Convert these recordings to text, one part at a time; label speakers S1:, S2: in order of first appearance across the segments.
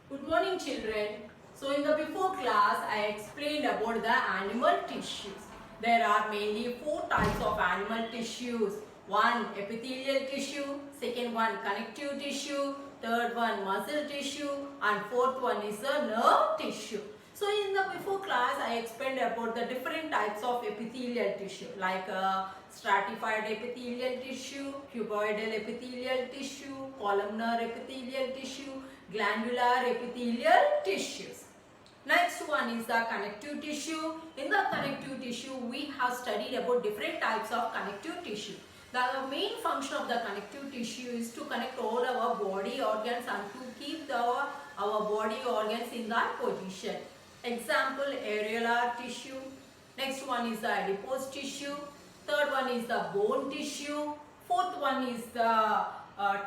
S1: Good morning, children. So in the before class, I explained about the animal tissues. There are mainly four types of animal tissues. One, epithelial tissue. Second one, connective tissue. Third one, muscle tissue. And fourth one is the nerve tissue. So in the before class, I explained about the different types of epithelial tissue like stratified epithelial tissue, cuboidal epithelial tissue, columnar epithelial tissue, glandular epithelial tissues. Next one is the connective tissue. In the connective tissue, we have studied about different types of connective tissue. The main function of the connective tissue is to connect all our body organs and to keep our body organs in that position. Example, areolar tissue. Next one is the adipose tissue. Third one is the bone tissue. Fourth one is the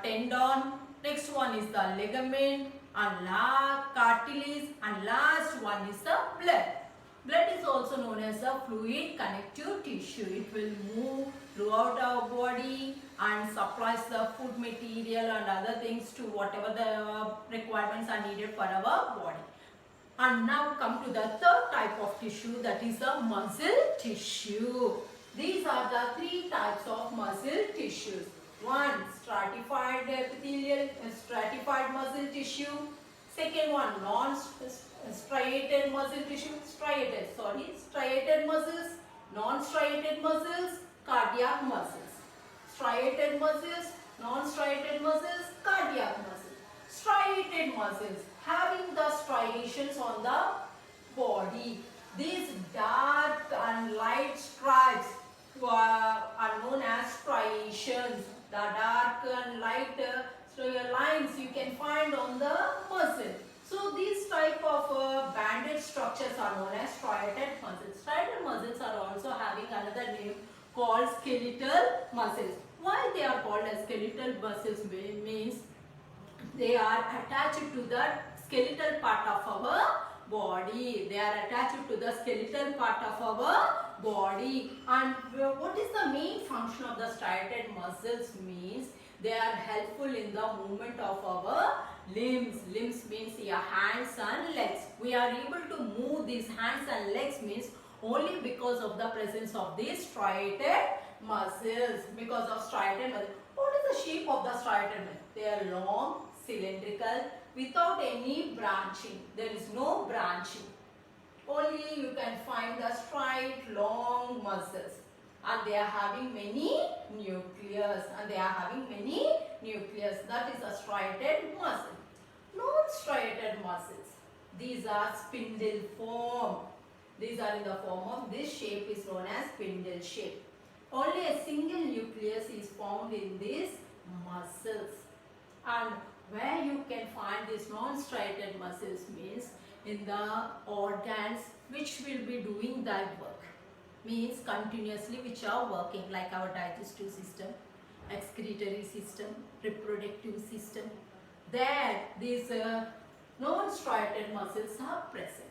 S1: tendon. Next one is the ligament and cartilage, and last one is the blood. Blood is also known as a fluid connective tissue. It will move throughout our body and supplies the food material and other things to whatever the requirements are needed for our body. And now come to the third type of tissue, that is the muscle tissue. These are the three types of muscle tissues. One, stratified muscle tissue. Second one, striated muscles, non-striated muscles, cardiac muscles. Striated muscles, non-striated muscles, cardiac muscles. Striated muscles, having the striations on the body. These dark and light stripes are known as striations. The dark and light lines you can find on the muscle. So these type of banded structures are known as striated muscles. Striated muscles are also having another name called skeletal muscles. Why they are called as skeletal muscles means they are attached to the skeletal part of our body. They are attached to the skeletal part of our body. And what is the main function of the striated muscles means they are helpful in the movement of our limbs. Limbs means your hands and legs. We are able to move these hands and legs means only because of the presence of these striated muscles. Because of striated muscles. What is the shape of the striated muscles? They are long, cylindrical, without any branching. There is no branching. Only you can find the straight, long muscles. And they are having many nucleus. That is a striated muscle. Non-striated muscles. These are spindle form. These are in the form of, this shape is known as spindle shape. Only a single nucleus is found in these muscles. And where you can find these non-striated muscles means in the organs which will be doing that work. Means continuously which are working, like our digestive system, excretory system, reproductive system. There these non-striated muscles are present.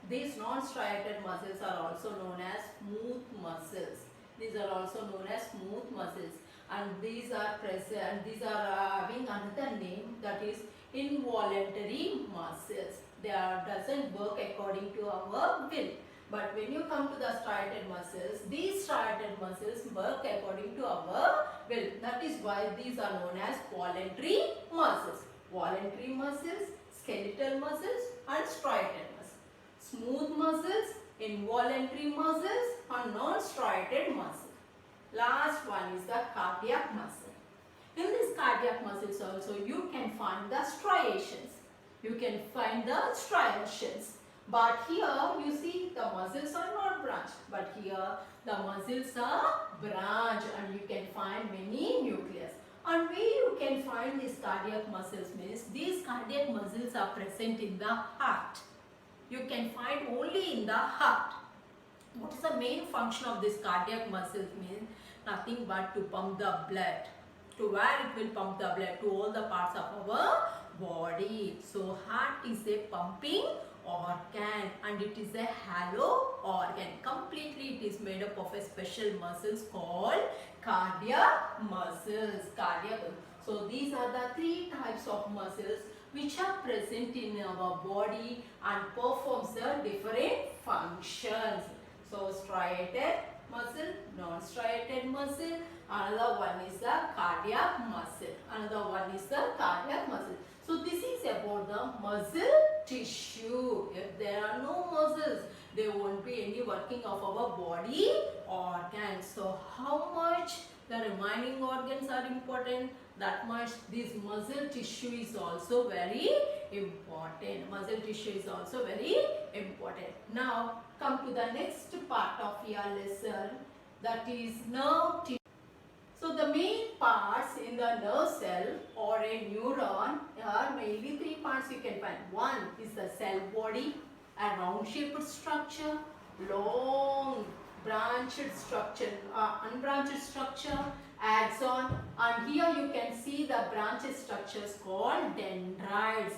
S1: These non-striated muscles are also known as smooth muscles. These are also known as smooth muscles. And these are present, these are having another name, that is involuntary muscles. They doesn't work according to our will. But when you come to the striated muscles, these striated muscles work according to our will. That is why these are known as voluntary muscles. Voluntary muscles, skeletal muscles and striated muscles. Smooth muscles, involuntary muscles and non-striated muscles. Last one is the cardiac muscle. In these cardiac muscles also you can find the striations. But here you see the muscles are not branched. But here the muscles are branched and you can find many nucleus. And where you can find these cardiac muscles means these cardiac muscles are present in the heart. You can find only in the heart. What is the main function of this cardiac muscles means? Nothing but to pump the blood. To where it will pump the blood? To all the parts of our body. So heart is a pumping organ and it is a hollow organ. Completely it is made up of a special muscles called cardiac muscles. So these are the three types of muscles which are present in our body and performs the different functions. So striated muscle, non-striated muscle, another one is the cardiac muscle, another one is the cardiac muscle. So this is about the muscle tissue. If there are no muscles, there won't be any working of our body organs. So how much the remaining organs are important, that much this muscle tissue is also very important. Muscle tissue is also very important. Now come to the next part of your lesson, that is nerve tissue. So the main parts in the nerve cell or a neuron are mainly three parts you can find. One is the cell body, a round shaped structure, long branched structure, unbranched structure, axon, and here you can see the branched structures called dendrites.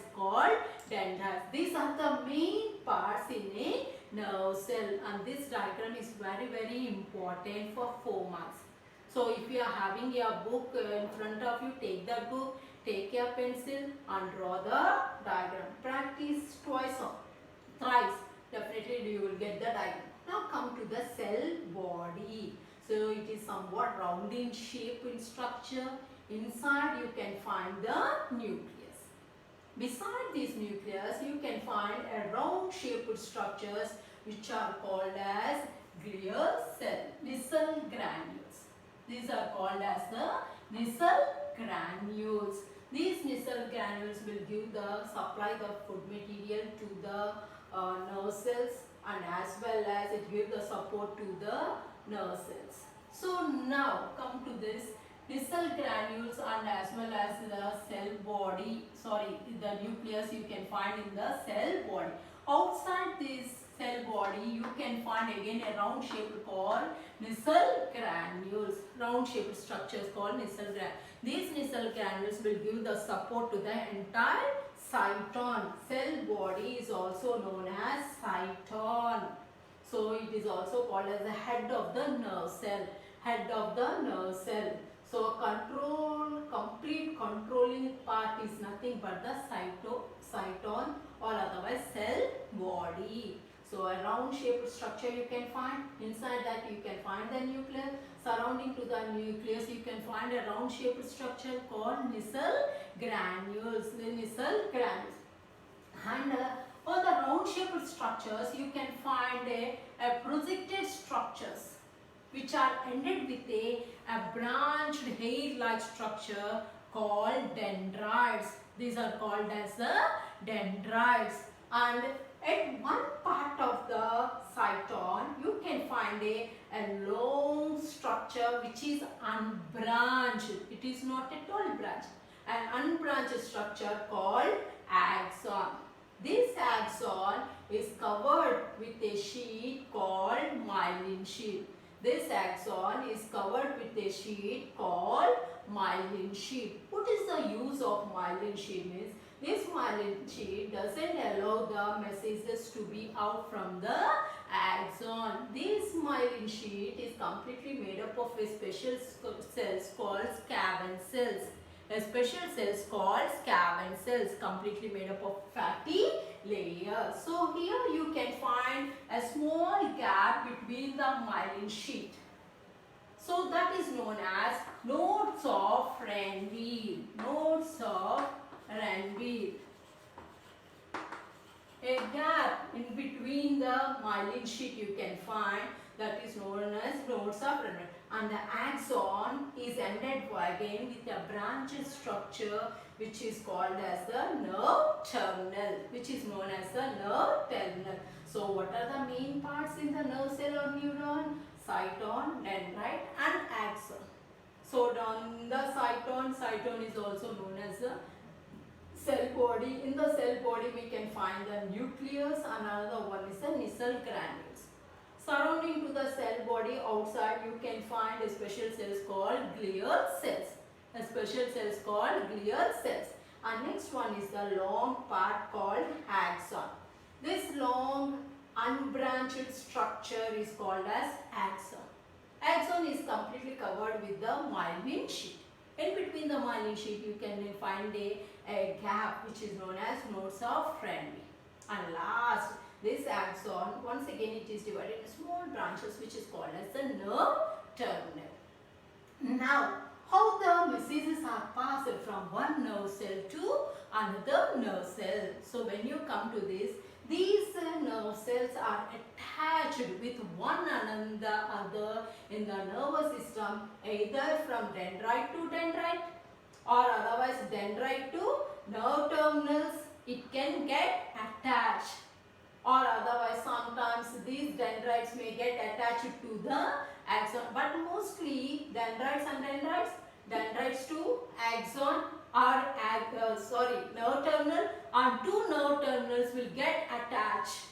S1: These are the main parts in a nerve cell, and this diagram is very important for 4 marks. So if you are having your book in front of you, take that book, take your pencil and draw the diagram. Practice twice or thrice. Definitely you will get the diagram. Now come to the cell body. So it is somewhat round in shape in structure. Inside you can find the nucleus. Beside this nucleus you can find a round shaped structures which are called as glial cell, Nissan granules. These are called as the Nissan granules. These Nissan granules will give the supply the food material to the nerve cells, and as well as it gives the support to the nerve cells. So now come to this Nissan granules and as well as the cell body, the nucleus you can find in the cell body. Outside this cell body you can find again a round shape called Nissan granules. Round shaped structures called Nissan granules. These Nissan granules will give the support to the entire cyton. Cell body is also known as cyton. So it is also called as the head of the nerve cell. Head of the nerve cell. So complete controlling part is nothing but the cyton or otherwise cell body. So a round shaped structure you can find. Inside that you can find the nucleus. Surrounding to the nucleus you can find a round shaped structure called Nissan granules. And all the round shaped structures you can find a projected structures which are ended with a branched hair-like structure called dendrites. These are called as the dendrites. And at one part of the cyton you can find a long structure which is unbranched. It is not at all branched. An unbranched structure called axon. This axon is covered with a sheet called myelin sheet. This axon is covered with a sheet called myelin sheet. What is the use of myelin sheet means? This myelin sheet doesn't allow the messages to be out from the axon. This myelin sheet is completely made up of a special cells called Schwann cells. A special cells called Schwann cells, completely made up of fatty layers. So here you can find a small gap between the myelin sheet. So that is known as nodes of Ranvier. Nodes of Ranvier. A gap in between the myelin sheet you can find, that is known as nodes of Ranvier. And the axon is ended again with a branched structure which is called as the nerve terminal, which is known as the nerve terminal. So what are the main parts in the nerve cell or neuron? Cyton, dendrite and axon. So on the cyton is also known as the cell body. In the cell body we can find the nucleus, and another one is the Nissan granules. Surrounding to the cell body outside you can find a special cells called glial cells. A special cells called glial cells. And next one is the long part called axon. This long unbranched structure is called as axon. Axon is completely covered with the myelin sheet. In between the myelin sheet you can find a a gap which is known as nodes of French. And last, this axon, once again it is divided into small branches which is called as the nerve terminal. Now, how the messages are passed from one nerve cell to another nerve cell. So when you come to this, these nerve cells are attached with one another in the nervous system, either from dendrite to dendrite or otherwise dendrite to nerve terminals. It can get attached, or otherwise sometimes these dendrites may get attached to the axon, but mostly dendrites to axon or nerve terminal, and two nerve terminals will get attached.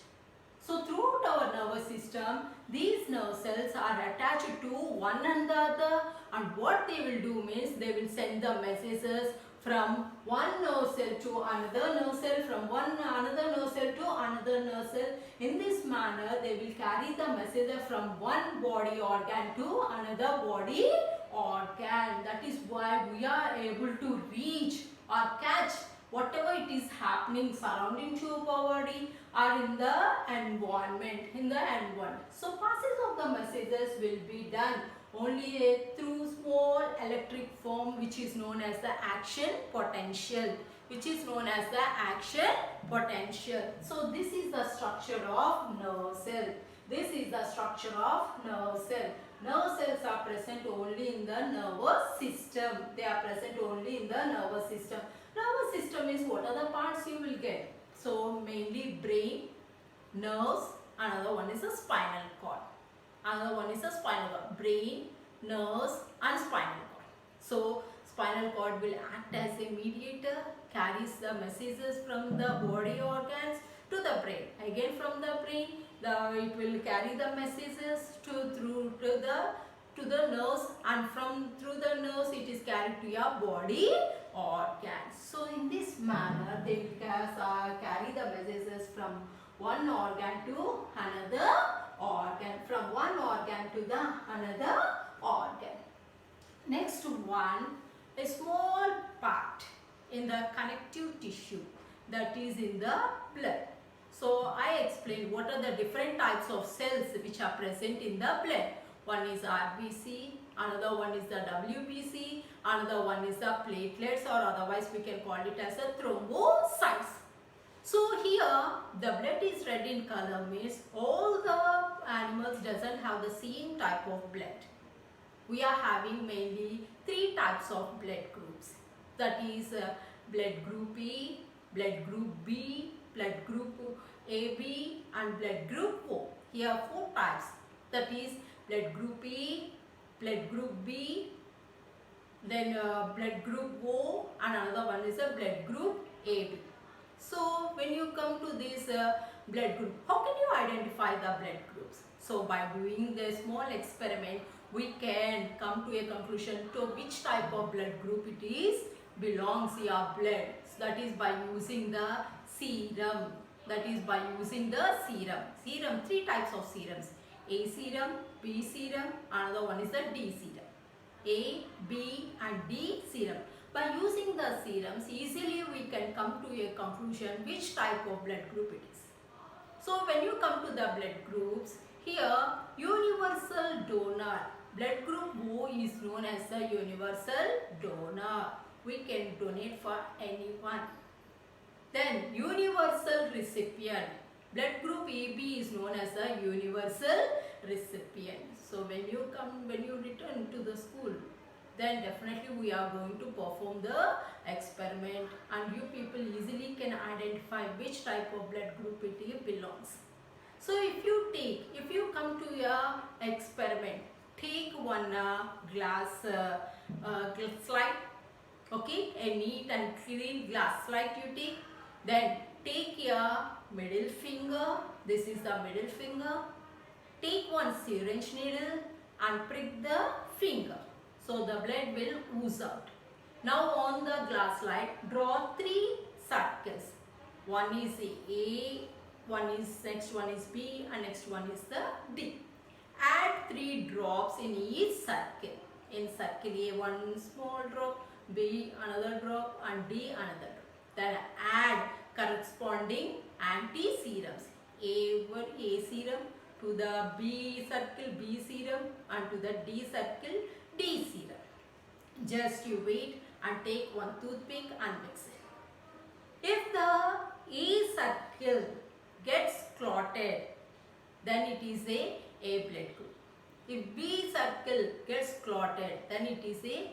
S1: So throughout our nervous system, these nerve cells are attached to one another, and what they will do means they will send the messages from one nerve cell to another nerve cell, from another nerve cell to another nerve cell. In this manner, they will carry the message from one body organ to another body organ. That is why we are able to reach or catch whatever it is happening surrounding to our body or in the environment. So passage of the messages will be done only through small electric form which is known as the action potential. So this is the structure of nerve cell. Nerve cells are present only in the nervous system. Nervous system is what are the parts you will get? So mainly brain, nerves, another one is a spinal cord. Brain, nerves and spinal cord. So spinal cord will act as a mediator, carries the messages from the body organs to the brain. Again from the brain, it will carry the messages to the nerves, and through the nerves it is carried to your body organs. So in this manner they will carry the messages from one organ to another organ, Next one, a small part in the connective tissue, that is in the blood. So I explained what are the different types of cells which are present in the blood. One is RBC, another one is the WBC, another one is the platelets, or otherwise we can call it as a thrombocytes. So here the blood is red in color, means all the animals doesn't have the same type of blood. We are having mainly three types of blood groups, that is blood group A, blood group B, blood group AB and blood group O. Here four types, that is blood group A, blood group B, then blood group O, and another one is a blood group AB. So when you come to this blood group, how can you identify the blood groups? So by doing the small experiment, we can come to a conclusion to which type of blood group it is belongs your blood. So that is by using the serum. Serum, three types of serums: A serum, B serum, another one is the D serum. A, B and D serum. By using the serums, easily we can come to a conclusion which type of blood group it is. So when you come to the blood groups, here universal donor, blood group O is known as the universal donor. We can donate for anyone. Then universal recipient, blood group AB is known as the universal recipient. So when you return to the school, then definitely we are going to perform the experiment, and you people easily can identify which type of blood group it belongs. So if you come to your experiment, take one glass slide, okay, a neat and clean glass slide you take. Then take your middle finger, this is the middle finger. Take one syringe needle and prick the finger. So the blood will ooze out. Now on the glass slide, draw three circles. One is A, next one is B, and next one is the D. Add 3 drops in each circle. In circle A, one small drop, B another drop, and D another drop. then add corresponding anti-serums. A serum to the B circle B serum and to the D circle D serum. Just you wait and take one toothpick and mix it. If the A circle gets clotted, then it is A blood group. If B circle gets clotted, then it is a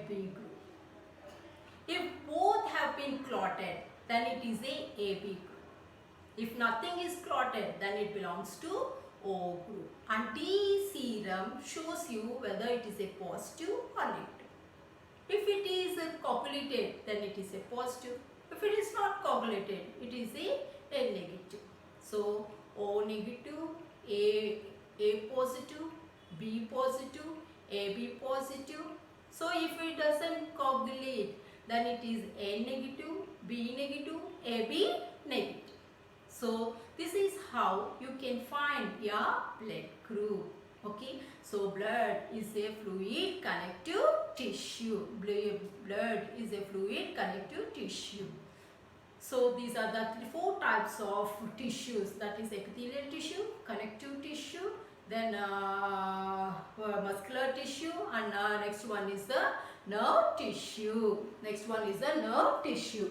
S1: B group. If both have been clotted, then it is a AB group. If nothing is clotted, then it belongs to O group. And D serum shows you whether it is a positive or negative. If it is coagulated, then it is a positive. If it is not coagulated, it is a negative. So O negative, A positive, B positive, AB positive. So if it doesn't coagulate, then it is A negative, B negative, AB negative. So this is how you can find your blood group. Okay, so blood is a fluid connective tissue. Blood is a fluid connective tissue. So these are the four types of tissues, that is epithelial tissue, connective tissue, then muscular tissue, and next one is the nerve tissue. Next one is the nerve tissue.